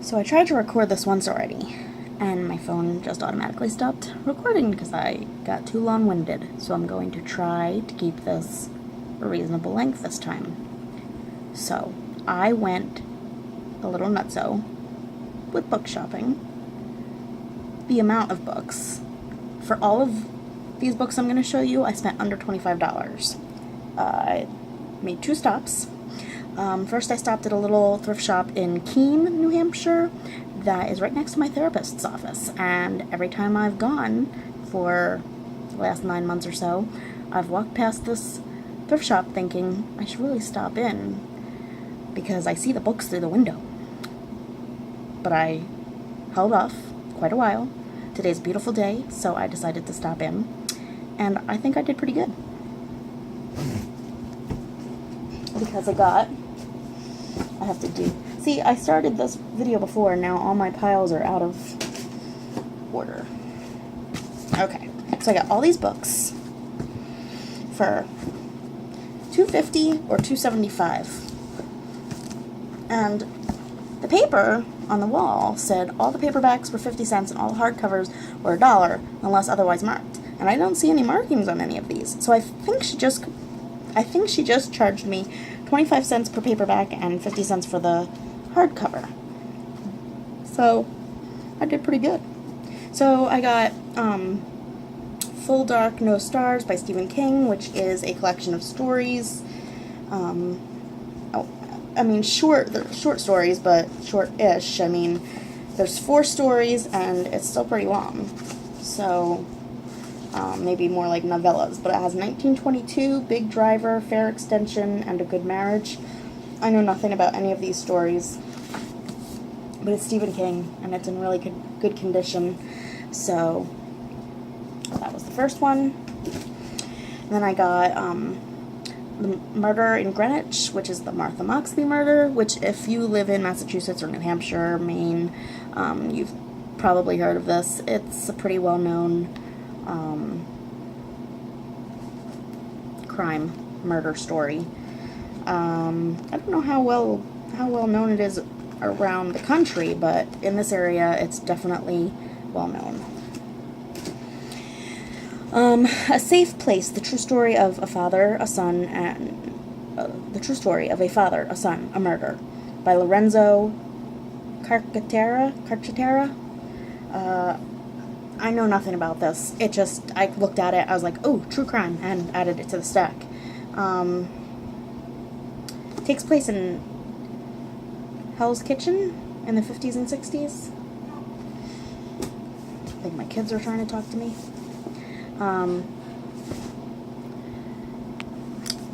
So I tried to record this once already, and my phone just automatically stopped recording because I got too long-winded. So I'm going to try to keep this a reasonable length this time. So I went a little nutso with book shopping. The amount of books. For all of these books I'm going to show you, I spent under $25. I made 2 stops. First I stopped at a little thrift shop in Keene, New Hampshire that is right next to my therapist's office, and every time I've gone for the last 9 months or so, I've walked past this thrift shop thinking I should really stop in because I see the books through the window. But I held off quite a while. Today's a beautiful day, so I decided to stop in, and I think I did pretty good. Because I have to do... See, I started this video before, and now all my piles are out of order. Okay, so I got all these books for $2.50 or $2.75. And the paper on the wall said all the paperbacks were 50 cents and all the hardcovers were $1 unless otherwise marked. And I don't see any markings on any of these. So I think she just charged me 25 cents per paperback and 50 cents for the hardcover. So I did pretty good. So I got Full Dark, No Stars by Stephen King, which is a collection of stories. They're short stories, but short-ish. I mean, there's 4 stories, and it's still pretty long. So, maybe more like novellas. But it has 1922, Big Driver, Fair Extension, and A Good Marriage. I know nothing about any of these stories, but it's Stephen King, and it's in really good condition. So, that was the first one. Then I got, The Murder in Greenwich, which is the Martha Moxley murder, which if you live in Massachusetts or New Hampshire, Maine, you've probably heard of this. It's a pretty well-known crime murder story. I don't know how well known it is around the country, but in this area it's definitely well known. A Safe Place, the true story of a father, a son, and the true story of a father, a son, a murder, by Lorenzo Carcaterra. I know nothing about this. I looked at it, I was like, oh, true crime, and added it to the stack. Takes place in Hell's Kitchen in the 50s and 60s. I think my kids are trying to talk to me.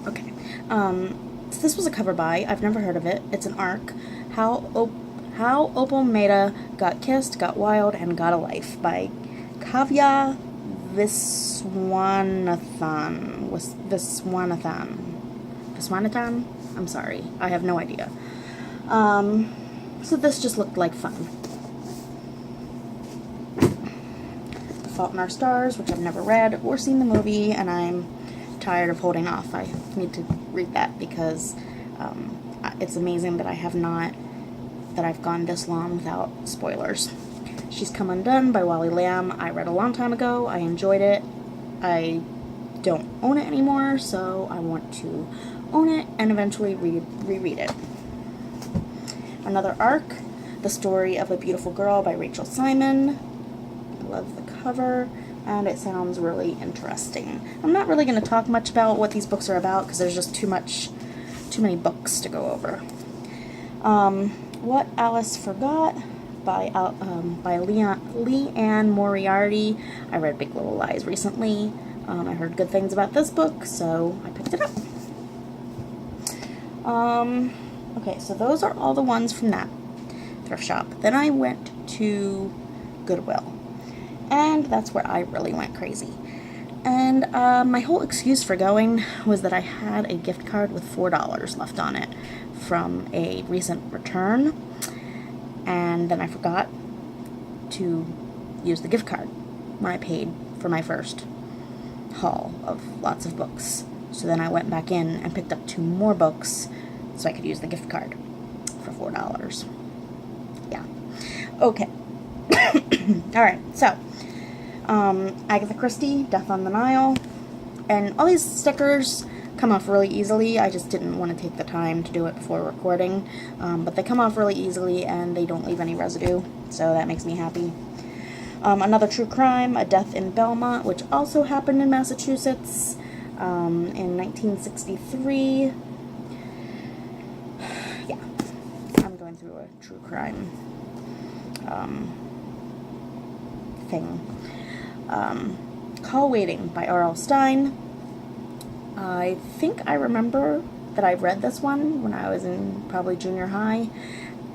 Okay. So this was a cover by. I've never heard of it. It's an arc. How Opal Meta Got Kissed, Got Wild, and Got a Life by Kavya Viswanathan? I'm sorry. I have no idea. So this just looked like fun. Fault in Our Stars, which I've never read or seen the movie, and I'm tired of holding off. I need to read that because it's amazing that I've gone this long without spoilers. She's Come Undone by Wally Lamb. I read a long time ago. I enjoyed it. I don't own it anymore, so I want to own it and eventually reread it. Another arc, The Story of a Beautiful Girl by Rachel Simon. I love the cover, and it sounds really interesting. I'm not really going to talk much about what these books are about because there's just too many books to go over. What Alice Forgot by Leanne Moriarty. I read Big Little Lies recently. I heard good things about this book, so I picked it up. Okay, so those are all the ones from that thrift shop. Then I went to Goodwill, and that's where I really went crazy. And my whole excuse for going was that I had a gift card with $4 left on it from a recent return, and then I forgot to use the gift card when I paid for my first haul of lots of books. So then I went back in and picked up 2 more books so I could use the gift card for $4. Yeah. Okay. Alright, so, Agatha Christie, Death on the Nile, and all these stickers come off really easily. I just didn't want to take the time to do it before recording, but they come off really easily and they don't leave any residue, so that makes me happy. Another true crime, A Death in Belmont, which also happened in Massachusetts in 1963. Yeah, I'm going through a true crime thing. Call Waiting by R.L. Stine. I think I remember that I read this one when I was in probably junior high,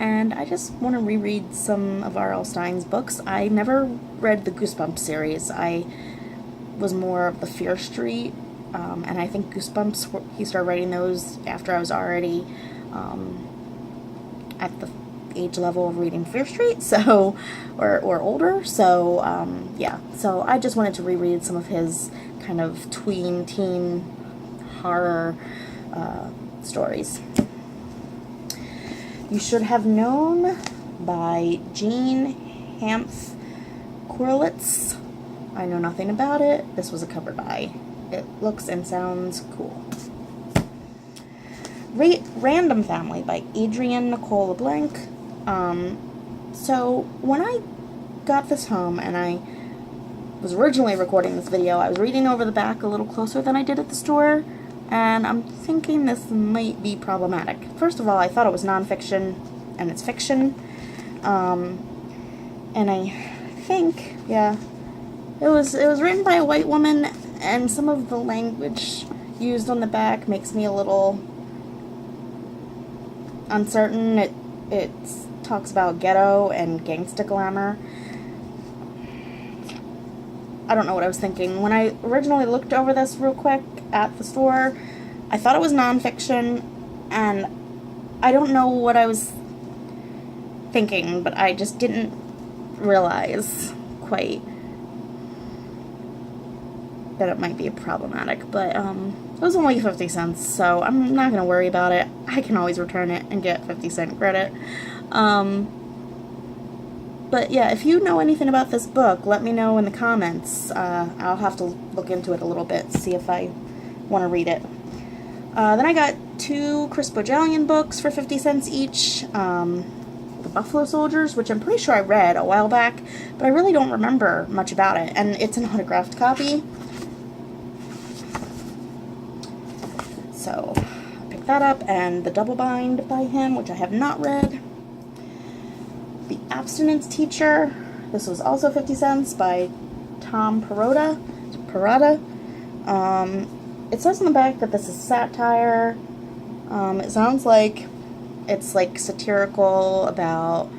and I just want to reread some of R.L. Stine's books. I never read the Goosebumps series. I was more of the Fear Street, and I think Goosebumps, he started writing those after I was already at the age level of reading Fear Street, so, or older, so, yeah. So I just wanted to reread some of his kind of tween, teen horror stories. You Should Have Known by Jean Hamph Corlitz. I know nothing about it. This was a cover by. It looks and sounds cool. Random Family by Adrienne Nicole LeBlanc. So when I got this home and I was originally recording this video, I was reading over the back a little closer than I did at the store, and I'm thinking this might be problematic. First of all, I thought it was nonfiction, and it's fiction, and I think, yeah, it was written by a white woman, and some of the language used on the back makes me a little uncertain. It talks about ghetto and gangsta glamour. I don't know what I was thinking. When I originally looked over this real quick at the store, I thought it was nonfiction, and I don't know what I was thinking, but I just didn't realize quite that it might be problematic. But it was only 50 cents, so I'm not going to worry about it. I can always return it and get 50-cent credit. But yeah, if you know anything about this book, let me know in the comments. I'll have to look into it a little bit, see if I want to read it. Then I got 2 Chris Bohjalian books for 50 cents each. The Buffalo Soldiers, which I'm pretty sure I read a while back, but I really don't remember much about it. And it's an autographed copy. So I picked that up, and The Double Bind by him, which I have not read. The Abstinence Teacher. This was also 50 cents by Tom Perrotta. It says on the back that this is satire. It sounds like it's like satirical about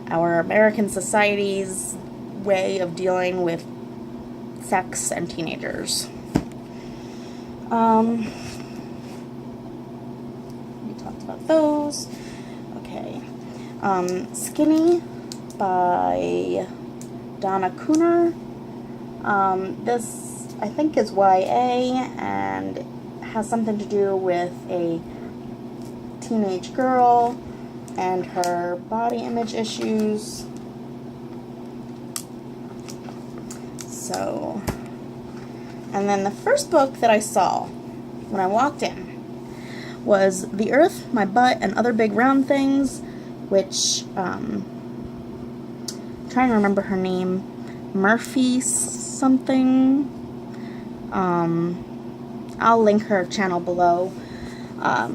our American society's way of dealing with sex and teenagers. We talked about those. Okay. Skinny by Donna Cooner. This, I think, is YA and has something to do with a teenage girl and her body image issues. So, and then the first book that I saw when I walked in was The Earth, My Butt, and Other Big Round Things, which, I'm trying to remember her name, Murphy something. I'll link her channel below.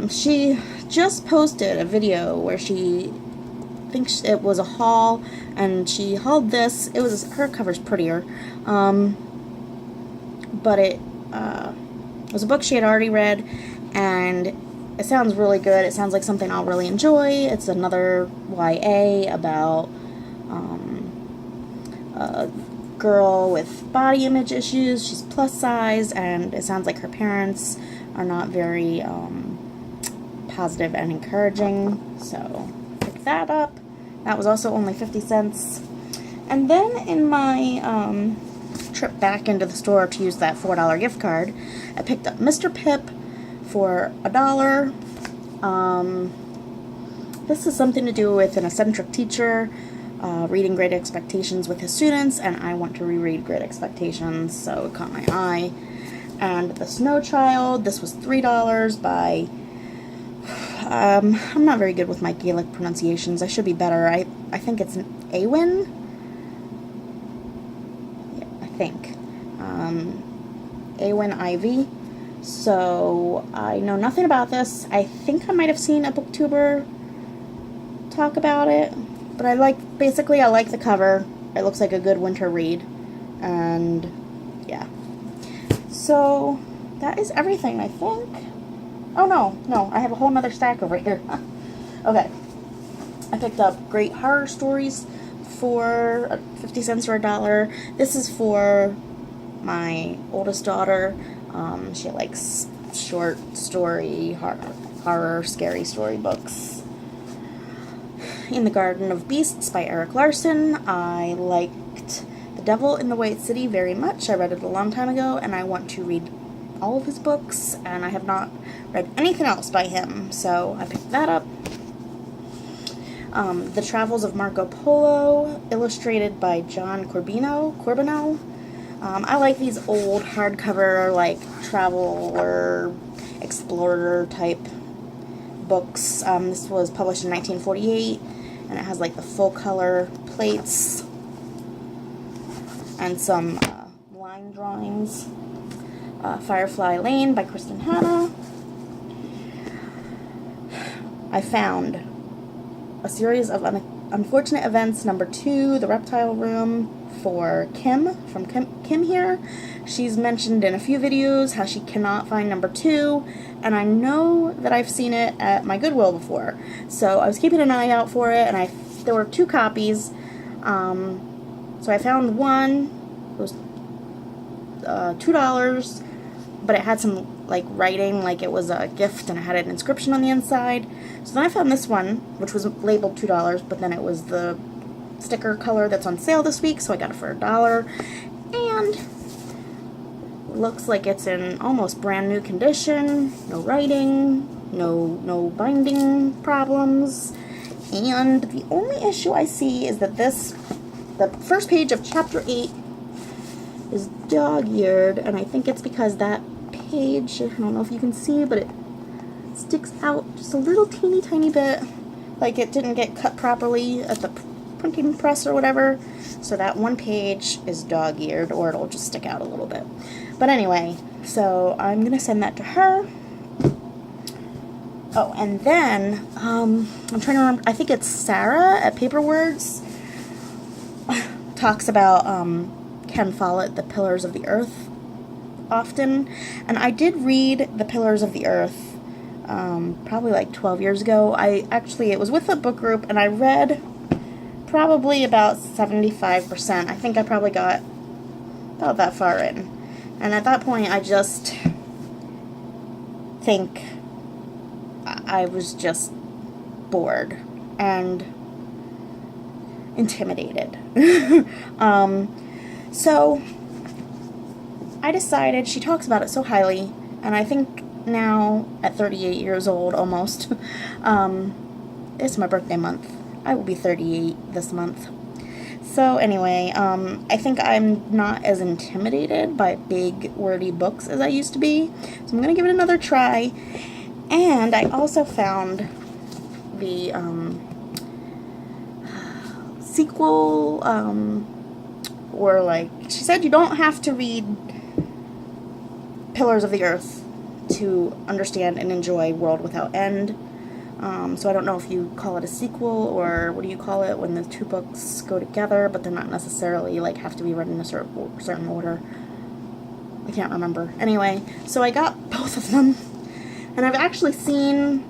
She just posted a video where she thinks it was a haul, and she hauled this. It was, her cover's prettier, but it was a book she had already read, and it sounds really good. It sounds like something I'll really enjoy. It's another YA about a girl with body image issues. She's plus size, and it sounds like her parents are not very positive and encouraging. So pick that up. That was also only 50 cents. And then in my trip back into the store to use that $4 gift card, I picked up Mr. Pip for $1. This is something to do with an eccentric teacher reading Great Expectations with his students, and I want to reread Great Expectations, so it caught my eye. And The Snow Child, this was $3 by, I'm not very good with my Gaelic pronunciations, I should be better. I think it's an Awen? Yeah, I think. Awen Ivy. So, I know nothing about this. I think I might have seen a booktuber talk about it, but I like the cover. It looks like a good winter read, and yeah. So that is everything, I think. Oh no, I have a whole nother stack over here. Okay, I picked up Great Horror Stories for 50 cents or $1. This is for my oldest daughter. She likes short story, horror, scary story books. In the Garden of Beasts by Eric Larson. I liked The Devil in the White City very much. I read it a long time ago, and I want to read all of his books, and I have not read anything else by him, so I picked that up. The Travels of Marco Polo, illustrated by John Corbino. I like these old hardcover, like, travel or explorer type books. This was published in 1948, and it has, like, the full color plates and some line drawings. Firefly Lane by Kristen Hanna. I found A Series of Unfortunate Events, number 2, The Reptile Room, for Kim, from Kim here. She's mentioned in a few videos how she cannot find number 2, and I know that I've seen it at my Goodwill before. So I was keeping an eye out for it, and there were 2 copies. So I found one. It was $2, but it had some, like, writing, like it was a gift, and it had an inscription on the inside. So then I found this one, which was labeled $2, but then it was the sticker color that's on sale this week, so I got it for $1. And looks like it's in almost brand new condition. No writing, no binding problems. And the only issue I see is that the first page of chapter 8 is dog-eared, and I think it's because that page, I don't know if you can see, but it sticks out just a little teeny tiny bit, like it didn't get cut properly at the printing press or whatever, so that one page is dog-eared, or it'll just stick out a little bit. But anyway, so I'm gonna send that to her. Oh, and then I'm trying to remember, I think it's Sarah at Paper Words talks about Ken Follett, The Pillars of the Earth, often, and I did read The Pillars of the Earth probably like 12 years ago. It was with a book group, and I read probably about 75%. I think I probably got about that far in, and at that point I just think I was just bored and intimidated. So I decided, she talks about it so highly, and I think now at 38 years old almost, it's my birthday month. I will be 38 this month. So anyway, I think I'm not as intimidated by big wordy books as I used to be, so I'm gonna give it another try. And I also found the sequel, or like, she said you don't have to read Pillars of the Earth to understand and enjoy World Without End. So I don't know if you call it a sequel, or what do you call it when the 2 books go together, but they're not necessarily, like, have to be read in a certain order. I can't remember. Anyway, so I got both of them. And I've actually seen,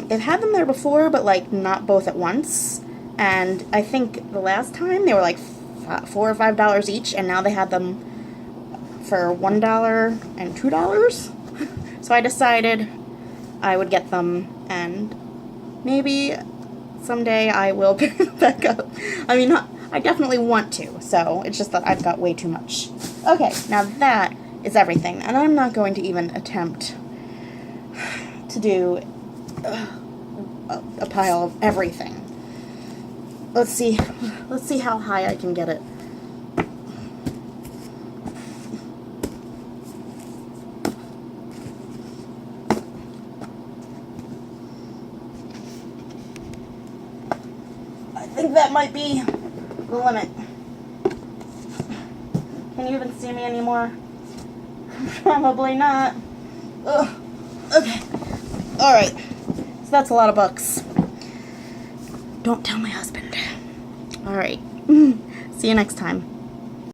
they've had them there before, but, like, not both at once. And I think the last time they were, like, $4 or $5 each, and now they had them for $1 and $2. So I decided I would get them, and maybe someday I will pick them back up. I mean, I definitely want to, so it's just that I've got way too much. Okay, now that is everything, and I'm not going to even attempt to do a pile of everything. Let's see how high I can get it. I think that might be the limit. Can you even see me anymore? Probably not. Ugh. Okay. Alright. So that's a lot of books. Don't tell my husband. Alright. See you next time.